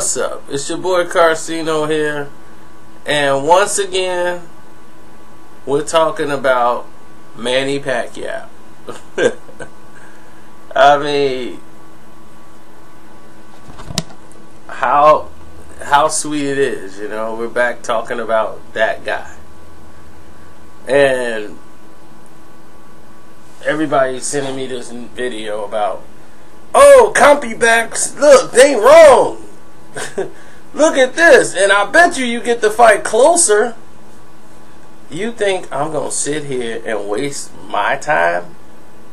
What's up? It's your boy Carcino here, and once again we're talking about Manny Pacquiao. I mean, how sweet it is, you know. We're back talking about that guy, and everybody's sending me this video about, oh, compy backs, look, they wrong. Look at this, and I bet you get the fight closer. You think I'm gonna sit here and waste my time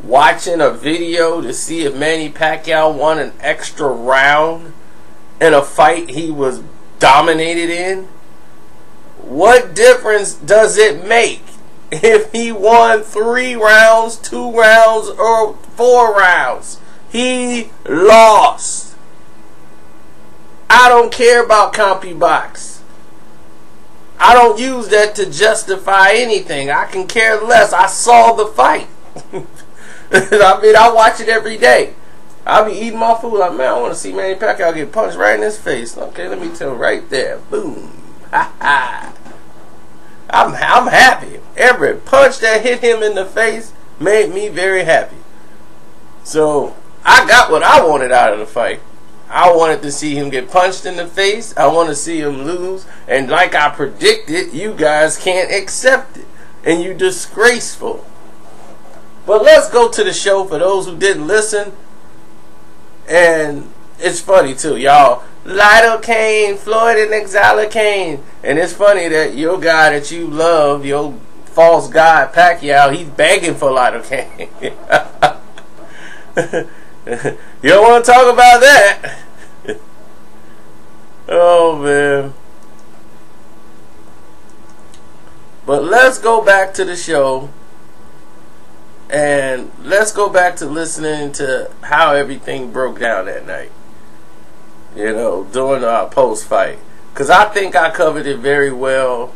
watching a video to see if Manny Pacquiao won an extra round in a fight he was dominated in? What difference does it make if he won 3 rounds, 2 rounds, or 4 rounds? He lost. I don't care about CompuBox. I don't use that to justify anything. I can care less. I saw the fight. I mean, I watch it every day. I'll be eating my food like, man, I want to see Manny Pacquiao get punched right in his face. Okay, let me tell you, right there. Boom. Ha ha. I'm happy. Every punch that hit him in the face made me very happy. So, I got what I wanted out of the fight. I wanted to see him get punched in the face. I want to see him lose. And like I predicted, you guys can't accept it. And you disgraceful. But let's go to the show for those who didn't listen. And it's funny too, y'all. Lidocaine, Floyd and Exalicaine. And it's funny that your guy that you love, your false god Pacquiao, he's begging for lidocaine. You don't want to talk about that. Oh, man. But let's go back to the show. And let's go back to listening to how everything broke down that night. You know, during our post-fight. Because I think I covered it very well.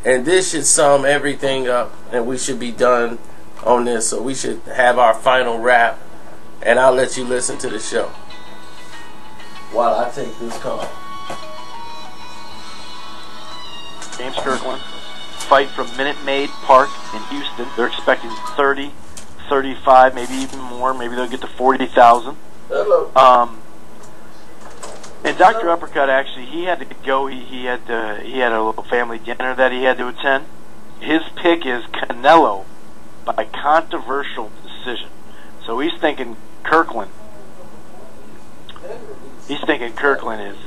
And this should sum everything up. And we should be done on this. So we should have our final wrap. And I'll let you listen to the show while I take this call. James Kirkland, fight from Minute Maid Park in Houston. They're expecting 30, 35, maybe even more. Maybe they'll get to 40,000. Hello. And Dr. Uppercut, actually, he had to go. He had a little family dinner that he had to attend. His pick is Canelo by controversial decision. So he's thinking Kirkland. He's thinking Kirkland is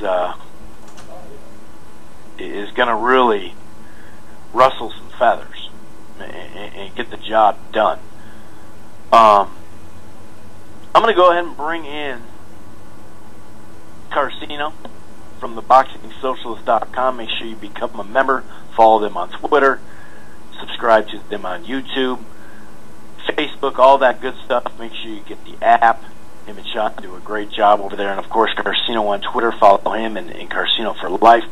going to really rustle some feathers and get the job done. I'm going to go ahead and bring in Carcino from the BoxingSocialist.com. Make sure you become a member. Follow them on Twitter. Subscribe to them on YouTube, Facebook, all that good stuff. Make sure you get the app. Him and Sean do a great job over there. And, of course, Carcino on Twitter. Follow him and Carcino for Life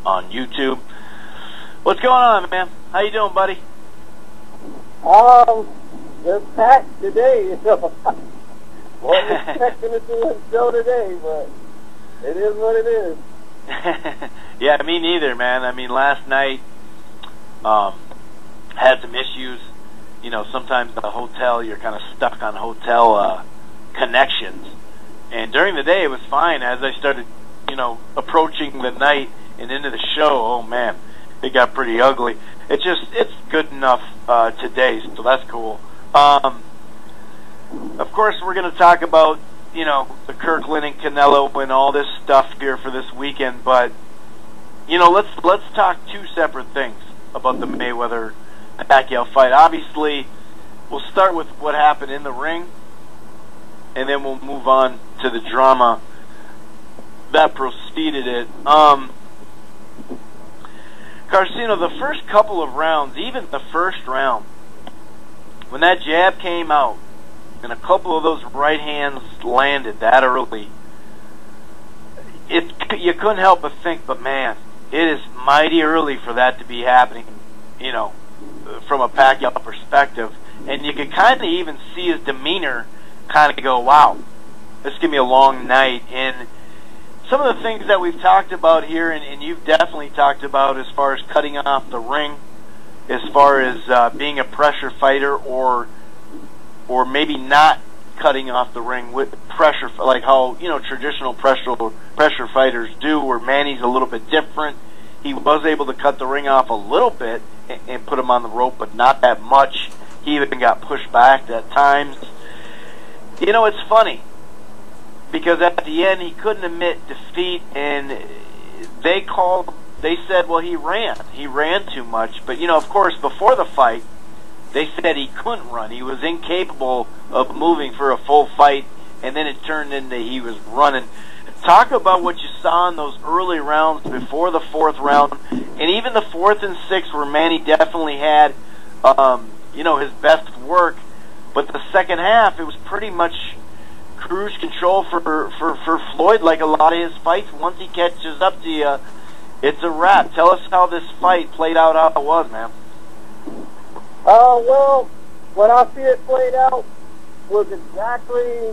on YouTube. What's going on, man? How you doing, buddy? They're packed today. Wasn't expecting to do a show today, but it is what it is. Yeah, me neither, man. I mean, last night had some issues. You know, sometimes the hotel, you're kind of stuck on hotel connections. And during the day, it was fine. As I started, you know, approaching the night and into the show, oh, man, it got pretty ugly. It's good enough today, so that's cool. Of course, we're going to talk about, you know, the Kirkland and Canelo and all this stuff here for this weekend. But, you know, let's talk 2 separate things about the Mayweather Pacquiao fight. Obviously, we'll start with what happened in the ring, and then we'll move on to the drama that preceded it. Carcino, the first couple of rounds, even the first round, when that jab came out and a couple of those right hands landed that early, you couldn't help but think, but man, it is mighty early for that to be happening, you know, from a Pacquiao perspective. And you could kind of even see his demeanor kind of go, wow, this is going to be a long night. And some of the things that we've talked about here, and you've definitely talked about as far as cutting off the ring, as far as being a pressure fighter, or maybe not cutting off the ring with pressure, like how traditional pressure fighters do, where Manny's a little bit different. He was able to cut the ring off a little bit and put him on the rope, but not that much. He even got pushed back at times. It's funny, because at the end he couldn't admit defeat, and they said, well, he ran too much. But of course, before the fight, they said he couldn't run. He was incapable of moving for a full fight, and then it turned into he was running. Talk about what you saw in those early rounds before the fourth round, and even the fourth and sixth, where Manny definitely had his best work. But the second half, it was pretty much cruise control for Floyd, like a lot of his fights. Once he catches up to you, it's a wrap. Tell us how this fight played out, how it was, man. Well, when I see it played out, was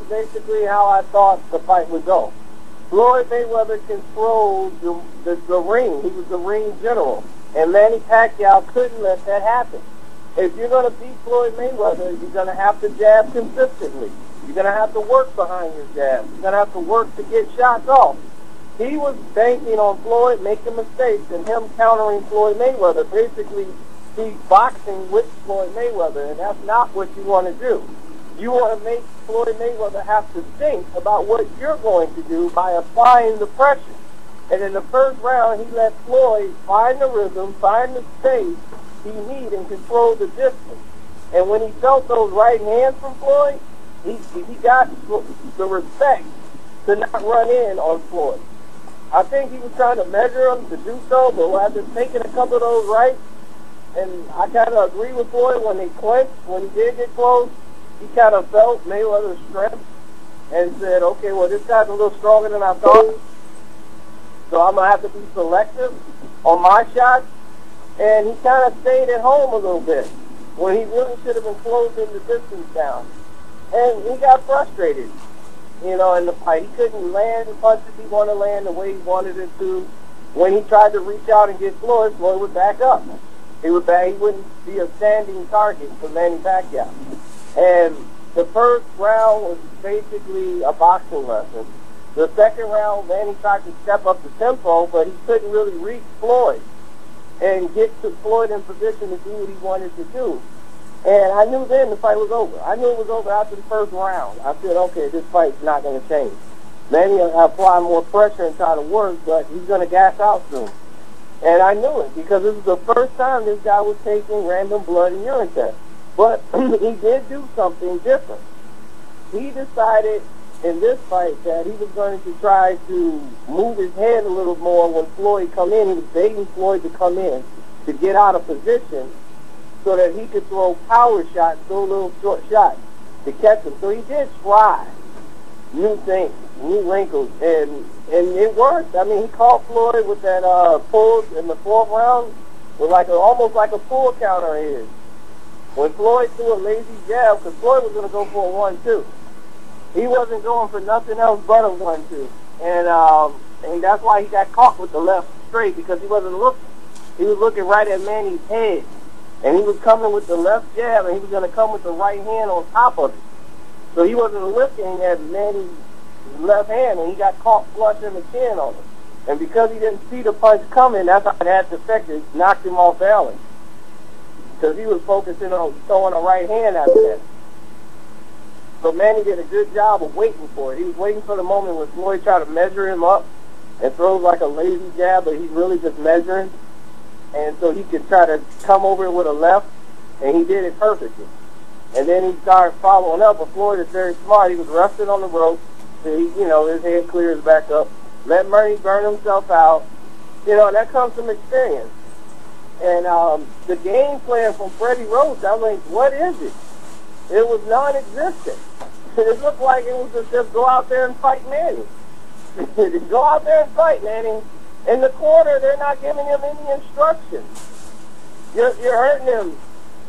basically how I thought the fight would go. Floyd Mayweather controlled the ring. He was the ring general. And Manny Pacquiao couldn't let that happen. If you're going to beat Floyd Mayweather, you're going to have to jab consistently. You're going to have to work behind your jab. You're going to have to work to get shots off. He was banking on Floyd making mistakes and him countering Floyd Mayweather. Basically, he's boxing with Floyd Mayweather, and that's not what you want to do. You want to make Floyd Mayweather have to think about what you're going to do by applying the pressure. And in the first round, he let Floyd find the rhythm, find the space he needed, and control the distance. And when he felt those right hands from Floyd, he got the respect to not run in on Floyd. I think he was trying to measure him to do so, but after taking a couple of those rights, and I kind of agree with Floyd when they clinched, when he did get close, he kind of felt Mayweather's strength and said, okay, well, this guy's a little stronger than I thought, so I'm going to have to be selective on my shots. And he kind of stayed at home a little bit when he really should have been closing the distance down. And he got frustrated, in the fight. He couldn't land the punches he wanted to land the way he wanted it to. When he tried to reach out and get Floyd, Floyd would back up. He wouldn't be a standing target for Manny Pacquiao. And the first round was basically a boxing lesson. The second round, Manny tried to step up the tempo, but he couldn't really reach Floyd and get to Floyd in position to do what he wanted to do. And I knew then the fight was over. I knew it was over after the first round. I said, okay, this fight's not going to change. Manny will apply more pressure and try to work, but he's going to gas out soon. And I knew it, because this was the first time this guy was taking random blood and urine tests. But he did do something different. He decided in this fight that he was going to try to move his head a little more when Floyd come in. He was baiting Floyd to come in to get out of position so that he could throw power shots, throw little short shots to catch him. So he did try new things, new wrinkles, and it worked. I mean, he caught Floyd with that pull in the fourth round with almost like a pull counter is. When Floyd threw a lazy jab, because Floyd was going to go for a 1-2. He wasn't going for nothing else but a 1-2. And that's why he got caught with the left straight, because he wasn't looking. He was looking right at Manny's head. And he was coming with the left jab, and he was going to come with the right hand on top of it. So he wasn't looking at Manny's left hand, and he got caught flush in the chin on him. And because he didn't see the punch coming, that's how it had the effect. It knocked him off balance. Because he was focusing on throwing a right hand after that. So Manny did a good job of waiting for it. He was waiting for the moment when Floyd tried to measure him up and throws like a lazy jab, but he's really just measuring. And so he could try to come over it with a left, and he did it perfectly. And then he started following up, but Floyd is very smart. He was resting on the rope, so his head clears back up. Let Manny burn himself out. And that comes from experience. And the game plan from Freddie Roach, I'm like, what is it? It was non-existent. It looked like it was just go out there and fight Manny. Go out there and fight Manny. In the corner, they're not giving him any instructions. You're hurting him.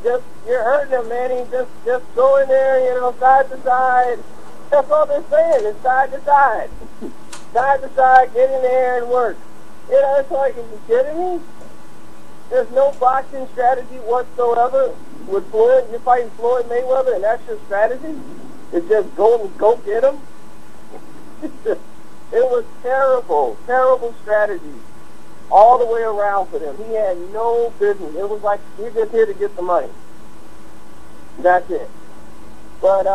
You're hurting him, Manny. Just go in there, side to side. That's all they're saying, is side to side. side to side, get in there and work. You know, it's like, are you kidding me? There's no boxing strategy whatsoever with Floyd. You're fighting Floyd Mayweather, and that's your strategy? It's just go get him? It was terrible, terrible strategy all the way around for them. He had no business. It was like, we're just here to get the money. That's it. But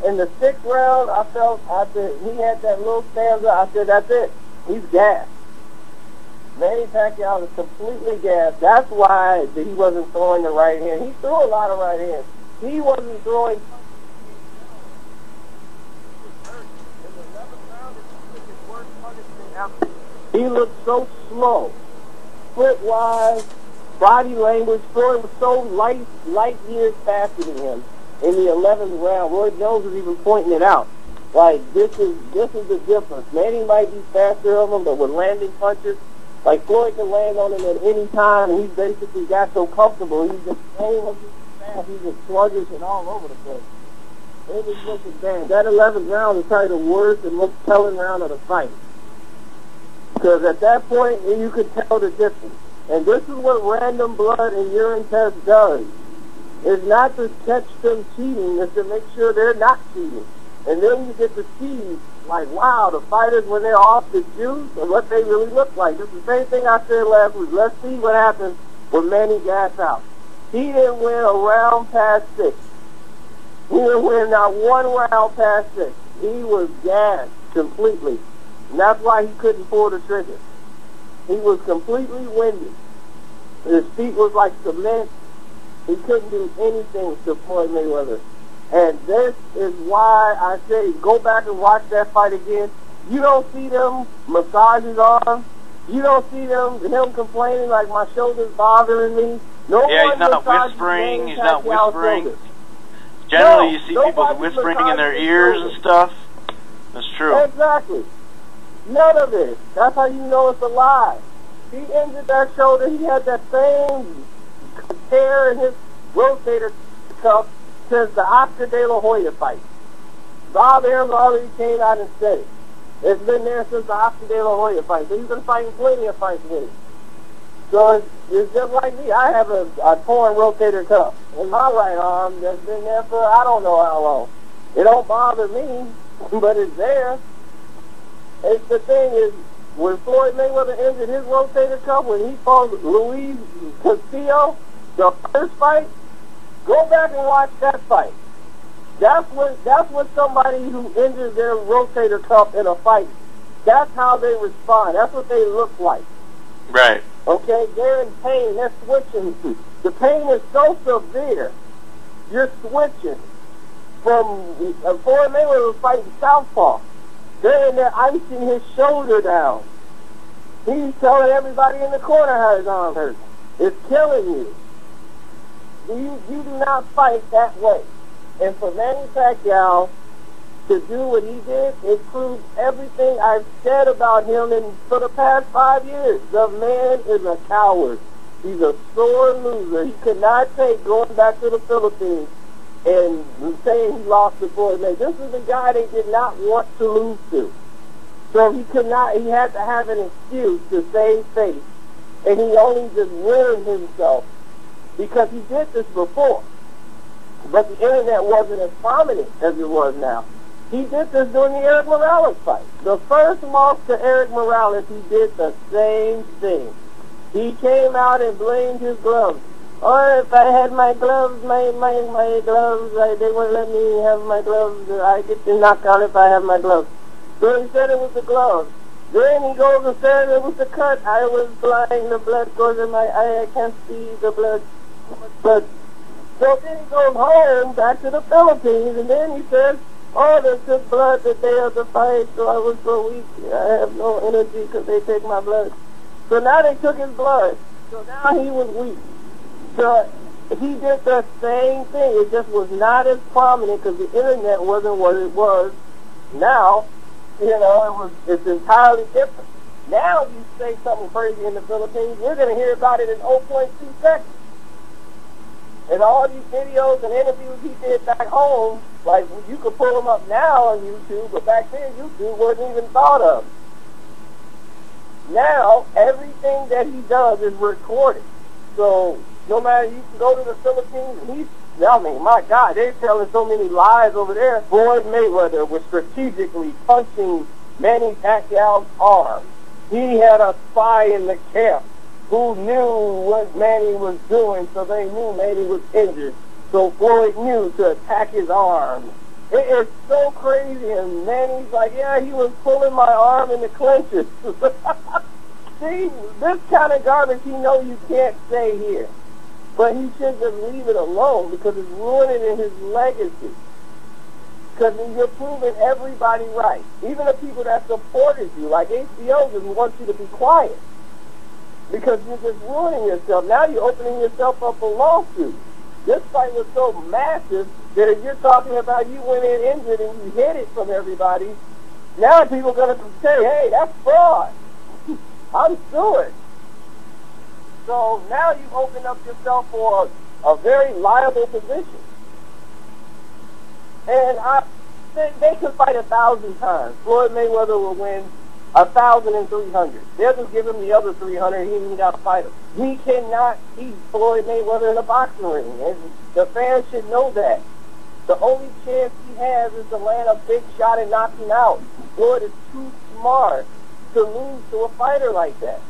in the 6th round, I felt after he had that little stanza, I said, that's it. He's gassed. Manny Pacquiao was completely gassed. That's why he wasn't throwing the right hand. He threw a lot of right hands. He wasn't throwing. He looked so slow, foot-wise, body language. Floyd was so light years faster than him in the 11th round. Roy Jones was even pointing it out. Like, this is the difference. Manny might be faster of him, but with landing punches, like Floyd can land on him at any time, and he's basically got so comfortable. He's just fast. He's just sluggish and all over the place. It was looking bad. That 11th round was probably the worst and most telling round of the fight. Because at that point, you could tell the difference. And this is what random blood and urine test does. It's not to catch them cheating, it's to make sure they're not cheating. And then you get to see, like, wow, the fighters, when they're off the juice, and what they really look like. It's the same thing I said last week. Let's see what happens when Manny gas out. He didn't win a round past 6. He didn't win not one round past 6. He was gassed completely. And that's why he couldn't pull the trigger. He was completely winded. His feet was like cement. He couldn't do anything to Floyd Mayweather. And this is why I say go back and watch that fight again. You don't see them massage his arm. You don't see him complaining like my shoulder's bothering me. No yeah, one he's not whispering. He's not whispering. Generally, you see people whispering in their ears and stuff. That's true. Exactly. None of it. That's how you know it's a lie. He injured that shoulder. He had that same tear in his rotator cuff since the Oscar De La Hoya fight. Bob Arum already came out and said it. It's been there since the Oscar De La Hoya fight. So he's been fighting plenty of fights with it. So it's just like me. I have a torn rotator cuff in my right arm that's been there for I don't know how long. It don't bother me, but it's there. It's the thing is, when Floyd Mayweather injured his rotator cuff, when he fought Luis Castillo, the first fight, go back and watch that fight. That's what somebody who injures their rotator cuff in a fight, that's how they respond. That's what they look like. Right. Okay? They're in pain. They're switching. The pain is so severe. You're switching. From Floyd Mayweather was fighting southpaw. They're in there icing his shoulder down. He's telling everybody in the corner how his arm hurts. It's killing you. You do not fight that way. And for Manny Pacquiao to do what he did, it proves everything I've said about him for the past 5 years. The man is a coward. He's a sore loser. He could not take going back to the Philippines and saying he lost to Floyd Mayweather. This is a guy they did not want to lose to. So he had to have an excuse to save face. And he only just ruined himself because he did this before. But the internet wasn't as prominent as it was now. He did this during the Eric Morales fight. The first loss to Eric Morales, he did the same thing. He came out and blamed his gloves. Or if I had my gloves, my gloves, they wouldn't let me have my gloves. I get the knockout if I have my gloves. So he said it was the gloves. Then he goes and said it was the cut. I was blind, the blood goes in my eye, I can't see the blood. But so then he goes home, back to the Philippines, and then he says, oh, they took blood the day of the fight, so I was so weak. I have no energy because they take my blood. So now they took his blood. So now he was weak. So he did the same thing. It just was not as prominent because the internet wasn't what it was. Now, it's entirely different. Now if you say something crazy in the Philippines, you're going to hear about it in 0.2 seconds. And all these videos and interviews he did back home, like you could pull them up now on YouTube, but back then YouTube wasn't even thought of. now everything that he does is recorded. So no matter, you can go to the Philippines, and I mean, my God, they're telling so many lies over there. Floyd Mayweather was strategically punching Manny Pacquiao's arm. He had a spy in the camp who knew what Manny was doing, so they knew Manny was injured. So Floyd knew to attack his arm. It is so crazy, and Manny's like, yeah, he was pulling my arm in the clinches. See, this kind of garbage he knows you can't say here. But he should just leave it alone because it's ruining his legacy. Because you're proving everybody right. Even the people that supported you, like HBO, just wants you to be quiet. Because you're just ruining yourself. Now you're opening yourself up for lawsuits. This fight was so massive that if you're talking about you went in injured and you hid it from everybody, now people are going to say, hey, that's fraud. I'm suing. So now you've opened up yourself for a very liable position. And they could fight 1,000 times. Floyd Mayweather will win 1,300. They'll just give him the other 300. He ain't even got to fight him. He cannot beat Floyd Mayweather in a boxing ring. And the fans should know that. The only chance he has is to land a big shot and knock him out. Floyd is too smart to lose to a fighter like that.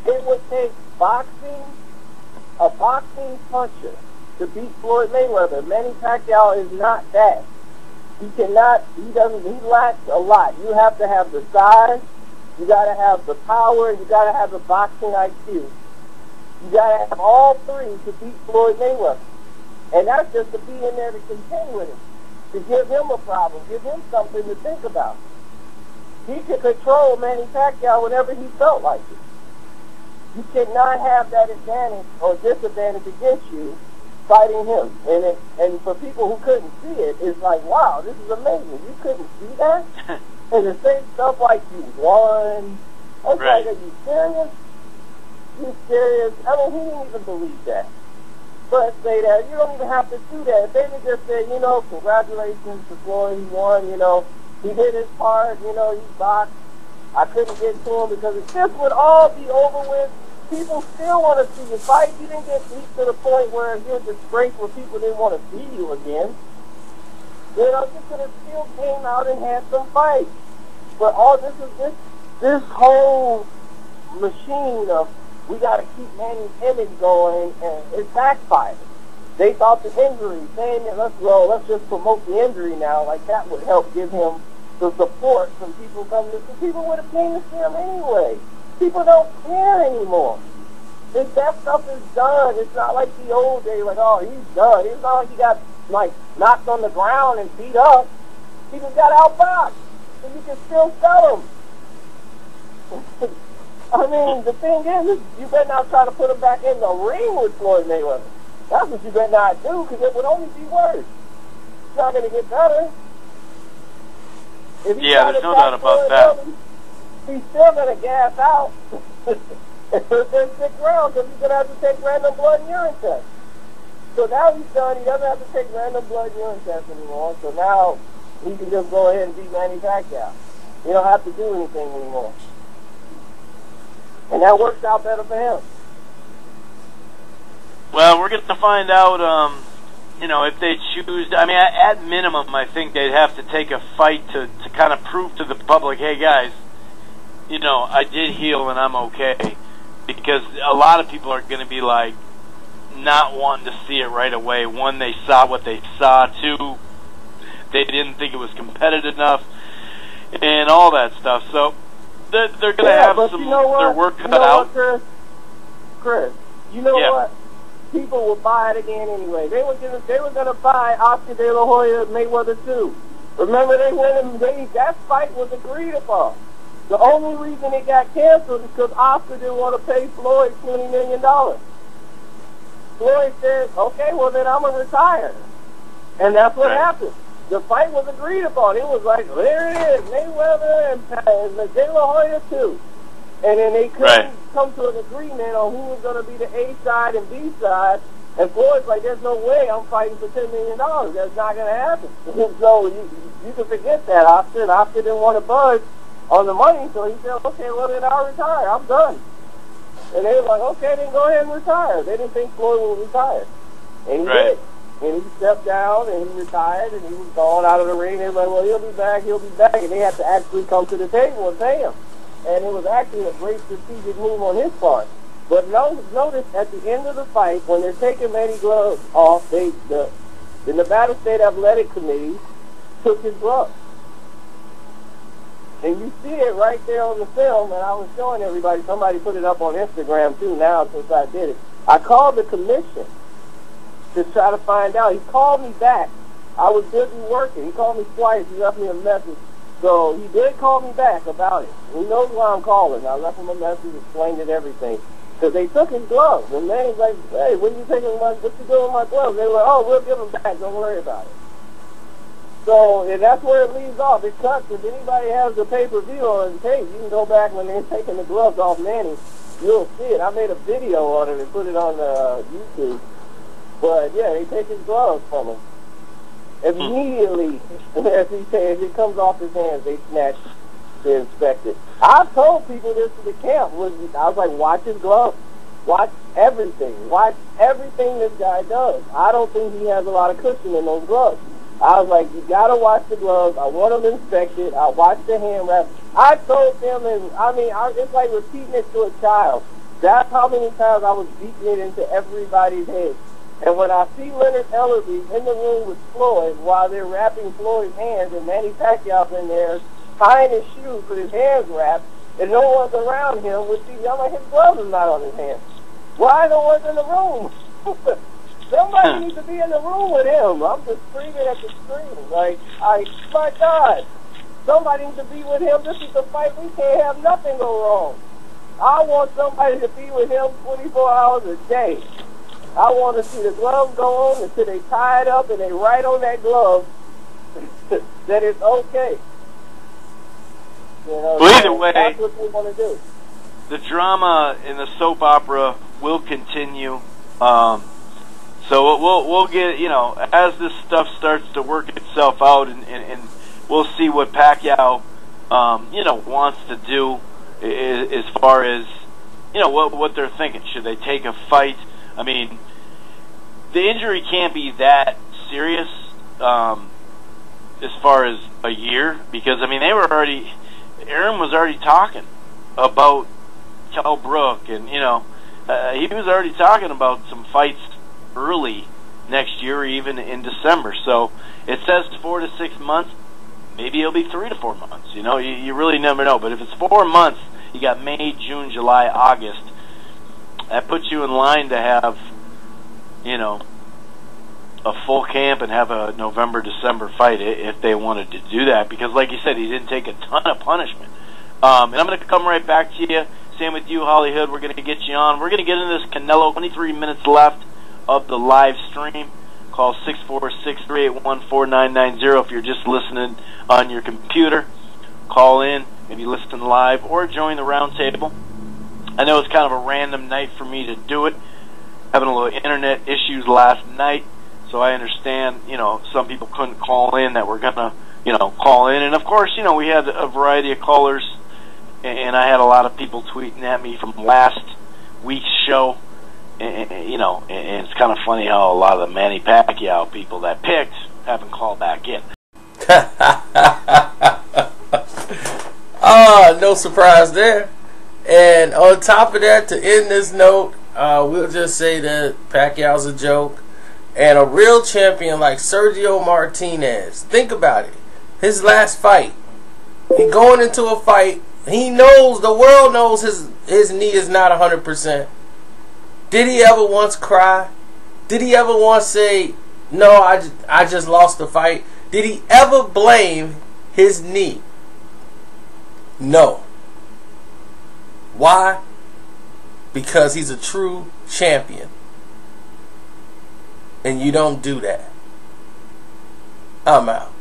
It would take a boxing puncher to beat Floyd Mayweather. Manny Pacquiao is not that. He lacks a lot. You have to have the size, you gotta have the power, you gotta have the boxing IQ. You gotta have all three to beat Floyd Mayweather. And that's just to be in there to contend with him, to give him a problem, give him something to think about. He could control Manny Pacquiao whenever he felt like it. You cannot have that advantage or disadvantage against you fighting him. And for people who couldn't see it, it's like, wow, this is amazing. You couldn't see that? And to say stuff like you won, it's right. like, are you serious? You serious? I mean, he didn't even believe that. But say that, you don't even have to do that. If they would just say, congratulations to Floyd, he won, he did his part, he boxed. I couldn't get to him because this would all be over with. People still want to see you fight. You didn't get beat to the point where you're disgraced where people didn't want to see you again. You could have still came out and had some fights. But all this whole machine of we got to keep Manny's image going, and it backfired. They thought the injury, saying that let's just promote the injury now, like that would help give him the support from people coming to see. People would have came to see him anyway. People don't care anymore. If that stuff is done, it's not like the old days, like, oh, he's done. It's not like he got, knocked on the ground and beat up. He just got outboxed. So you can still sell him. I mean, the thing is, you better not try to put him back in the ring with Floyd Mayweather. That's what you better not do, because it would only be worse. It's not going to get better. Yeah, there's no doubt about that. He's still going to gas out and stick around because he's going to have to take random blood and urine tests. So now he's done. He doesn't have to take random blood and urine tests anymore. So now he can just go ahead and beat Manny Pacquiao. He don't have to do anything anymore. And that works out better for him. Well, we're going to find out, if they choose. I mean, at minimum, I think they'd have to take a fight to kind of prove to the public, hey, guys, I did heal and I'm okay. Because a lot of people are going to be like, not wanting to see it right away. One, they saw what they saw. Two, they didn't think it was competitive enough, and all that stuff. So they're going to have their work cut out. Chris, what? People will buy it again anyway. They were going to buy Oscar De La Hoya Mayweather too. Remember, that fight was agreed upon. The only reason it got canceled is because Oscar didn't want to pay Floyd $20 million. Floyd said, okay, well then I'm going to retire. And that's what happened. The fight was agreed upon. It was like, there it is, Mayweather and De La Hoya too. And then they couldn't come to an agreement on who was going to be the A side and B side. And Floyd's like, there's no way I'm fighting for $10 million. That's not going to happen. So you can forget that, Oscar. And Oscar didn't want to budge. on the money. So he said, okay, well then I'll retire. I'm done. And they were like, okay, then go ahead and retire. They didn't think Floyd would retire. And he did. And he stepped down and he retired and he was gone out of the ring. They were like, well, he'll be back, he'll be back. And they had to actually come to the table and pay him. And it was actually a great strategic move on his part. But notice at the end of the fight, when they're taking Manny's gloves off, the Nevada State Athletic Committee took his gloves. And you see it right there on the film, and I was showing everybody. Somebody put it up on Instagram, too, now since I did it. I called the commission to try to find out. He called me back. I was busy working. He called me twice. He left me a message. So he did call me back about it. He knows why I'm calling. I left him a message, explained it, everything. Because they took his gloves. And Manny's like, hey, what you doing with my gloves? They were like, oh, we'll give them back. Don't worry about it. So, and that's where it leaves off. It cuts. If anybody has the pay-per-view on tape, you can go back when they're taking the gloves off Manny. You'll see it. I made a video on it and put it on YouTube. But, yeah, they take his gloves from him. Immediately, as he says, it comes off his hands, they snatch to inspect it. I told people this to the camp. I was like, watch his gloves. Watch everything. Watch everything this guy does. I don't think he has a lot of cushion in those gloves. I was like, you gotta watch the gloves. I want them inspected. I watch the hand wrap. I told them, and I mean, it's like repeating it to a child. That's how many times I was beating it into everybody's head. And when I see Leonard Ellerby in the room with Floyd while they're wrapping Floyd's hands, and Manny Pacquiao's in there tying his shoes with his hands wrapped, and no one's around him, which I'm like, his gloves are not on his hands. Why no one's in the room? Somebody needs to be in the room with him. I'm just screaming at the screen. Like, my God, somebody needs to be with him. This is the fight. We can't have nothing go wrong. I want somebody to be with him 24 hours a day. I want to see the gloves go on until they tie it up and they write on that glove that it's okay. You know, well, either way, that's what they want to do. The drama in the soap opera will continue. So we'll get, you know, as this stuff starts to work itself out, and we'll see what Pacquiao, you know, wants to do as far as, you know, what they're thinking. Should they take a fight? I mean, the injury can't be that serious as far as a year, because, I mean, Aaron was already talking about Kell Brook, and, you know, he was already talking about some fights early next year, or even in December. So it says 4 to 6 months. Maybe it'll be 3 to 4 months. You know, you really never know. But if it's 4 months, you got May, June, July, August. That puts you in line to have, you know, a full camp and have a November, December fight if they wanted to do that. Because, like you said, he didn't take a ton of punishment. And I'm going to come right back to you. Same with you, Hollywood. We're going to get you on. We're going to get into this Canelo. 23 minutes left of the live stream. Call 646-381-4990 if you're just listening on your computer. Call in, maybe listen live, or join the round table. I know it's kind of a random night for me to do it. Having a little internet issues last night, so I understand, you know, some people couldn't call in that were going to, you know, call in. And, of course, you know, we had a variety of callers, and I had a lot of people tweeting at me from last week's show. And, you know, and it's kind of funny how a lot of the Manny Pacquiao people that picked haven't called back in. No surprise there. And on top of that, to end this note, we'll just say that Pacquiao's a joke. And a real champion like Sergio Martinez, think about it. His last fight, he going into a fight, he knows, the world knows his knee is not 100%. Did he ever once cry? Did he ever once say, no, I just lost the fight? Did he ever blame his knee? No. Why? Because he's a true champion. And you don't do that. I'm out.